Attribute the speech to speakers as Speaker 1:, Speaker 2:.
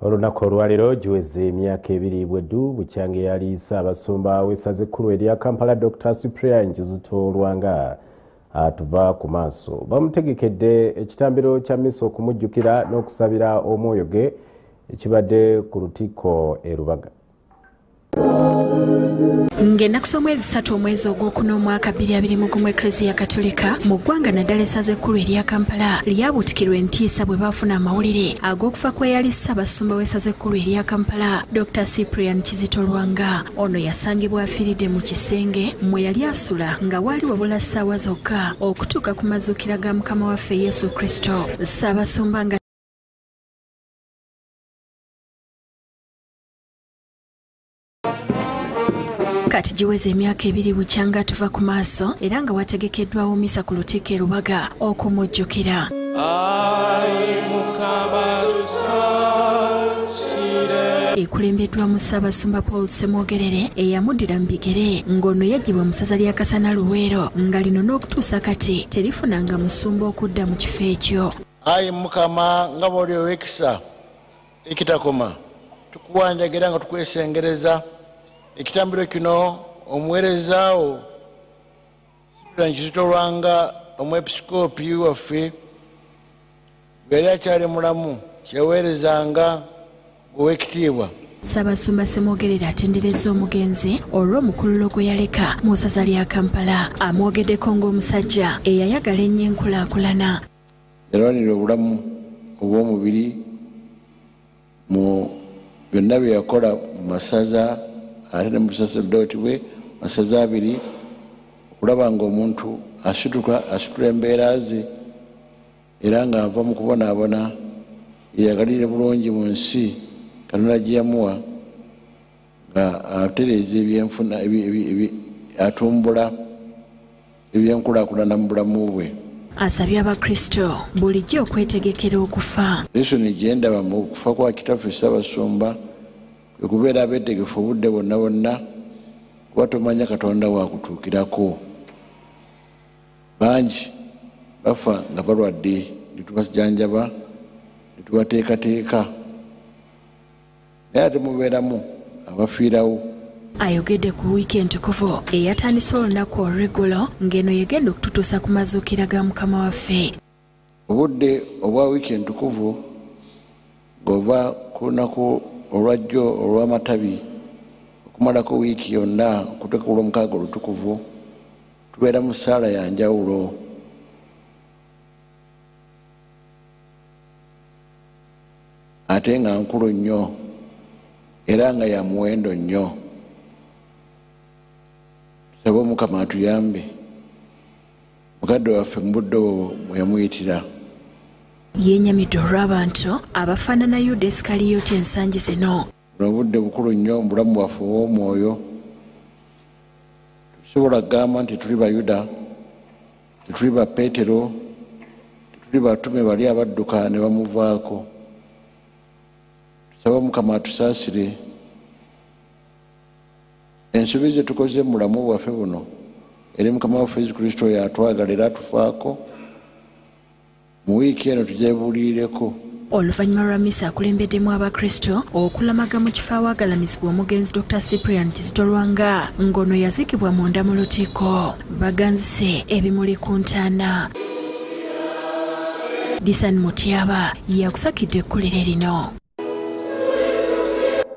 Speaker 1: Olunaku olwaleero Giweze Emyaka Ebiri Bukyanga Eyali Ssaabasuba w'essaza ekkulu erya Kampala Dr. Cyprian Lwanga atuva ku maaso. Bamutegekedde ekitambiro kya Misa okumujjukira n'okusabira omwoyo ge ekibadde ku Lutikko e Lubaga.
Speaker 2: Ng'ennaku z'omwezi 3 omwezi ogw'okuna omwaka 2021 Eklezia Katolika mu ggwanga naddala essaza ekkulu erya Kampala lyabuutikirwa entiisa bwe baafuna amawulire ag'okufa kwa Eyali Ssaabasuba w'essaza ekkulu erya Kampala Dr. Cyprian Lwanga. Ono yasangibwa afiiridde mu kisenge mwe yali asula nga waali wabula ssaawa zokka okutuuka ku mazuukira ga Mukama waffe Yesu Kristo. Ssaabasuba nga kati Giweze Emyaka Ebiri Bukyanga atuva ku maaso era nga wategekeddwawo Misa ku Lutikko e Lubaga okumujjukira. Ekulembeddwamu Ssaabasumba Paul Ssemwogerere eyamuddira mu bigere ng'ono yaggyibwa mu ssaza lya Kasana Luweero nga lino n'okutuusa kati terifunanga musumba okudda mu kifo ekyo.
Speaker 3: Ayi Mukama nga bw'oli ow'ekisa ekitakoma tukuwanjagira nga tukwesengereza ekitambiro kino omuweerezaawo Cyprian Lwanga omwepisikoopi waffe bwe yali akyali mulamu kyeweerezanga ow'ekitiibwa.
Speaker 2: Ssaabasumba Ssemwogerere atenderezza omugenzi olw'omukululo gwe yaleka mu ssaza lya Kampala. Amwogeddeko ng'omusajja eyayagala ennyo enkulaakulana.
Speaker 3: Yalwanira obulamu obw'omubiri mu byonna bye yakola mu masaza ate ne mu busaseredooti bwe masaza abiri okulaba ng'omuntu asitula embeera ze era ng'ava mu kubonaabona yeyagalire bulungi mu nsi Katonda gye yamuwa nga atereeza ebyenfuna atumbula ebyenkulaakulana mu bulamu bwe.
Speaker 2: Asabye Abakristo bulijjo okwetegekera okufa.
Speaker 3: Lesoni gye ndaba mu kufa kwa Kitaffe Ssaabasumba okubeera abeetegefu obudde bwonna bwonna kuba tomanya Katonda waakutuukirako. Bangi bafa nga balwadde ne tubajjanjaba ne tubateekateeka naye ate mubeeramu abafiirawo.
Speaker 2: Ayogedde ku wiiki entukuvu eyatandise olunaku olw'eggulo ng'eno yegenda okututuusa ku mazuukira ga Mukama waffe.
Speaker 3: Obudde obwa wiiki entukuvu ng'ova ku lunaku olwajjo olw'amatabi okumalako wiiki yonna okutuuka ku lwomukaaga olutukuvu tubeera mu ssaala ya njawulo. Ate nga nkulu nnyo era nga ya muwendo nnyo. Tusabe Omukama atuyambe mukadde waffe mu budde obwo mwe yamuyitira.
Speaker 2: Yenyamidde olw'abantu abafaanana Yuda Iskaliyoti ensangi zino.
Speaker 3: Buno obudde bukulu nnyo mu bulamu bwaffe obw'omwoyo. Tusobola kugamba nti tuli Bayuda, tetuli ba Peetero, tetuli batume bali abadduka ne bamuvaako. Tusabe Omukama atusaasire ensobi ze tukoze mu bulamu bwaffe buno eri Mukama waffe Yesu Kristo yatwagala era atufaako. Mu wiiki eno tujebuulireko.
Speaker 2: Oluvannyuma lwa Misa akulembeddemu Abakristo okulamaga mu kifo awaagalamizibwa omugenzi Dr. Cyprian Lwanga ng'ono yaziikibwa munda mu Lutikko. Baganzise ebimuli ku ntaana. Disan Mutyaba yakusakidde ekkulire lino.